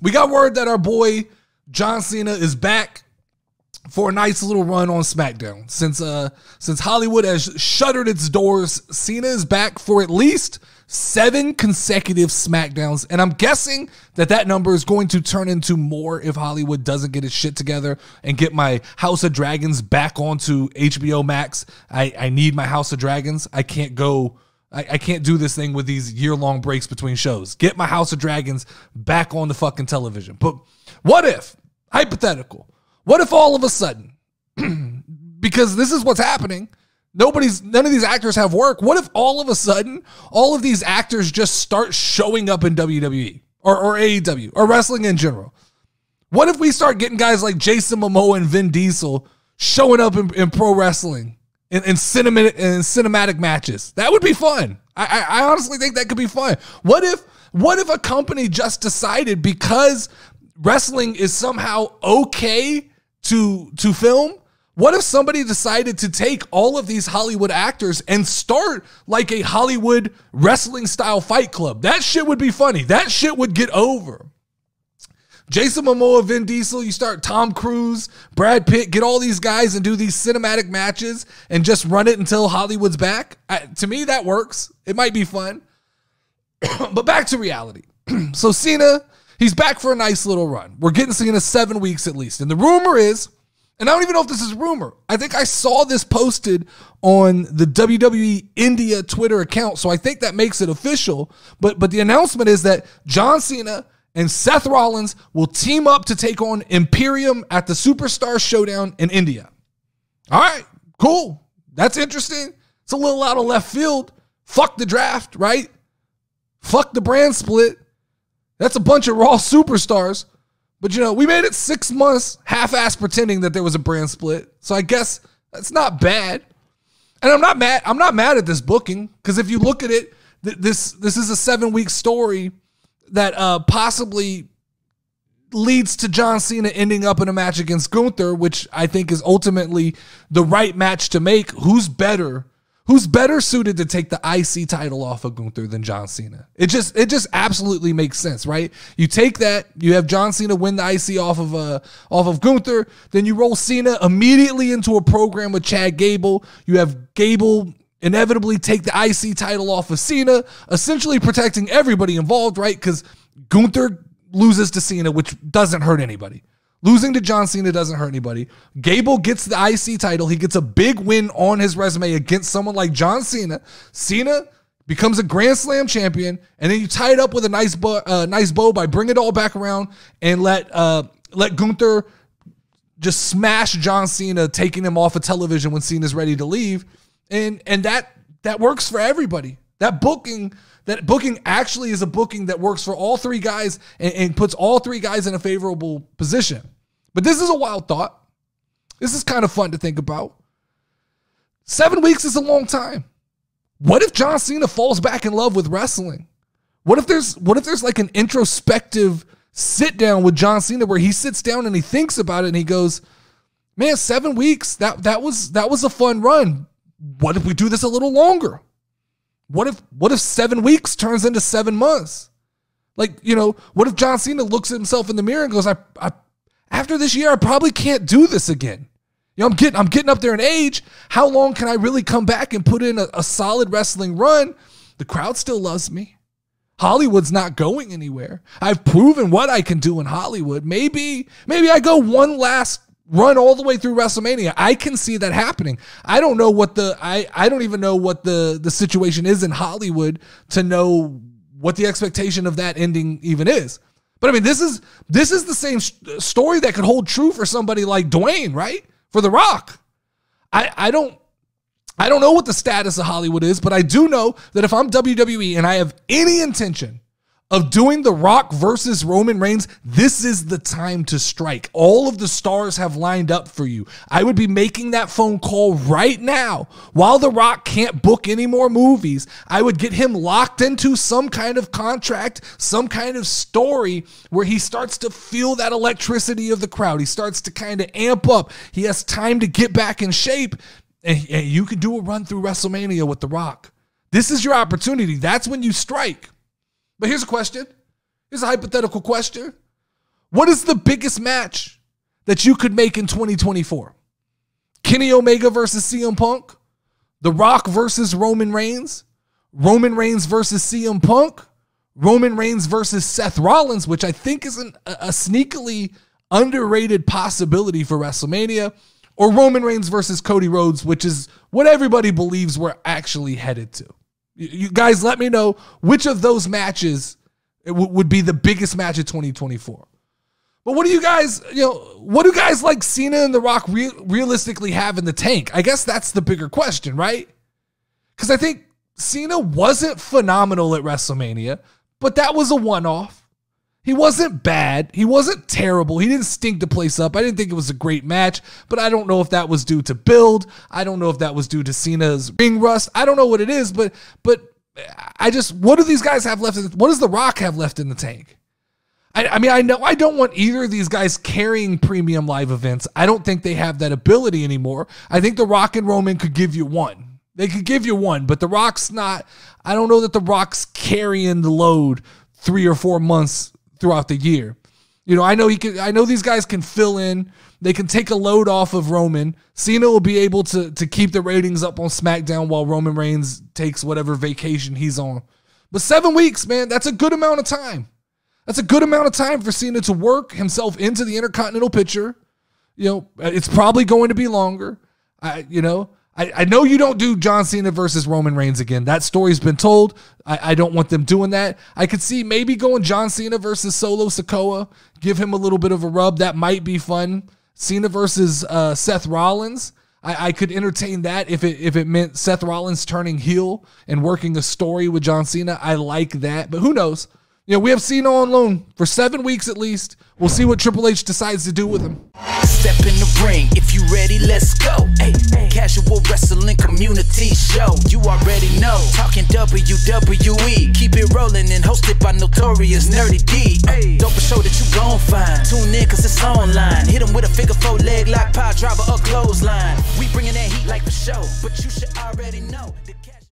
we got word that our boy John Cena is back for a nice little run on SmackDown. Since Hollywood has shuttered its doors, Cena is back for at least 7 consecutive SmackDowns, and I'm guessing that number is going to turn into more if Hollywood doesn't get its shit together and get my House of Dragons back onto HBO Max. I need my House of Dragons. I can't do this thing with these year-long breaks between shows. Get my House of Dragons back on the fucking television. But what if, hypothetical, what if all of a sudden, because this is what's happening, none of these actors have work. What if all of a sudden, all of these actors just start showing up in WWE or AEW or wrestling in general? What if we start getting guys like Jason Momoa and Vin Diesel showing up in pro wrestling in cinematic matches? That would be fun. I honestly think that could be fun. What if a company just decided, because wrestling is somehow okay to film, what if somebody decided to take all of these Hollywood actors and start like a Hollywood wrestling style fight club? That shit would be funny. That shit would get over. Jason Momoa, Vin Diesel, you start Tom Cruise, Brad Pitt, get all these guys and do these cinematic matches and just run it until Hollywood's back. To me, that works. It might be fun. But back to reality. So Cena, he's back for a nice little run. We're getting Cena 7 weeks at least. And the rumor is, and I don't even know if this is a rumor, I think I saw this posted on the WWE India Twitter account, so I think that makes it official. But the announcement is that John Cena and Seth Rollins will team up to take on Imperium at the Superstar Showdown in India. All right, cool. That's interesting. It's a little out of left field. Fuck the draft, right? Fuck the brand split. That's a bunch of Raw superstars. But, we made it 6 months half-ass pretending that there was a brand split. So I guess that's not bad. And I'm not mad at this booking, because if you look at it, this is a 7-week story that possibly leads to John Cena ending up in a match against Gunther, which I think is ultimately the right match to make. Who's better suited to take the IC title off of Gunther than John Cena? It just absolutely makes sense, right? You take that, you have John Cena win the IC off of Gunther, then you roll Cena immediately into a program with Chad Gable. You have Gable inevitably take the IC title off of Cena, essentially protecting everybody involved, right? Because Gunther loses to Cena, which doesn't hurt anybody. Losing to John Cena doesn't hurt anybody. Gable gets the IC title. He gets a big win on his resume against someone like John Cena. Cena becomes a Grand Slam champion, and then you tie it up with a nice bow by bringing it all back around and let Gunther just smash John Cena, taking him off of television when Cena's ready to leave. And that works for everybody. That booking actually is a booking that works for all 3 guys and puts all 3 guys in a favorable position. But this is a wild thought. This is kind of fun to think about. 7 weeks is a long time. What if John Cena falls back in love with wrestling? What if there's like an introspective sit down with John Cena where he sits down and he thinks about it and he goes, man, 7 weeks, that was a fun run. What if we do this a little longer? What if 7 weeks turns into 7 months? Like, what if John Cena looks at himself in the mirror and goes, I after this year, I probably can't do this again. I'm getting up there in age. How long can I really come back and put in a solid wrestling run? The crowd still loves me. Hollywood's not going anywhere. I've proven what I can do in Hollywood. Maybe I go one last run all the way through WrestleMania. I can see that happening. I don't know I don't even know what the situation is in Hollywood to know what the expectation of that ending even is. But I mean, this is the same story that could hold true for somebody like Dwayne, right? For The Rock. I don't know what the status of Hollywood is, but I do know that if I'm WWE and I have any intention of doing The Rock versus Roman Reigns, this is the time to strike. All of the stars have lined up for you. I would be making that phone call right now. While The Rock can't book any more movies, I would get him locked into some kind of contract, some kind of story where he starts to feel that electricity of the crowd. He starts to kind of amp up. He has time to get back in shape, and you can do a run through WrestleMania with The Rock. This is your opportunity. That's when you strike. But here's a question. Here's a hypothetical question. What is the biggest match that you could make in 2024? Kenny Omega versus CM Punk? The Rock versus Roman Reigns? Roman Reigns versus CM Punk? Roman Reigns versus Seth Rollins, which I think is a sneakily underrated possibility for WrestleMania, or Roman Reigns versus Cody Rhodes, which is what everybody believes we're actually headed to. You guys let me know which of those matches would be the biggest match of 2024. But what do you guys, what do guys like Cena and The Rock realistically have in the tank? I guess that's the bigger question, right? Because I think Cena wasn't phenomenal at WrestleMania, but that was a one-off. He wasn't bad. He wasn't terrible. He didn't stink the place up. I didn't think it was a great match, but I don't know if that was due to build. I don't know if that was due to Cena's ring rust. I don't know what it is, but what do these guys have left? What does The Rock have left in the tank? I mean, I know I don't want either of these guys carrying premium live events. I don't think they have that ability anymore. I think The Rock and Roman could give you one. They could give you one, but The Rock's not. I don't know that The Rock's carrying the load 3 or 4 months throughout the year. I know I know these guys can fill in. They can take a load off of Roman. Cena will be able to keep the ratings up on SmackDown while Roman Reigns takes whatever vacation he's on. But 7 weeks, man, that's a good amount of time. That's a good amount of time for Cena to work himself into the Intercontinental picture. It's probably going to be longer. I know you don't do John Cena versus Roman Reigns again. That story's been told. I don't want them doing that. I could see maybe going John Cena versus Solo Sikoa. Give him a little bit of a rub. That might be fun. Cena versus Seth Rollins. I could entertain that if it meant Seth Rollins turning heel and working a story with John Cena. I like that. But who knows? We have Cena on loan for 7 weeks at least. We'll see what Triple H decides to do with him. Step in the ring, if you ready, let's go. Ay, casual wrestling community show. You already know, talking WWE. Keep it rolling and hosted by Notorious Nerdy D. Dope a show that you gon' find. Tune in cause it's online. Hit him with a figure 4 leg lock, power driver or clothesline. We bringing that heat like the show, but you should already know.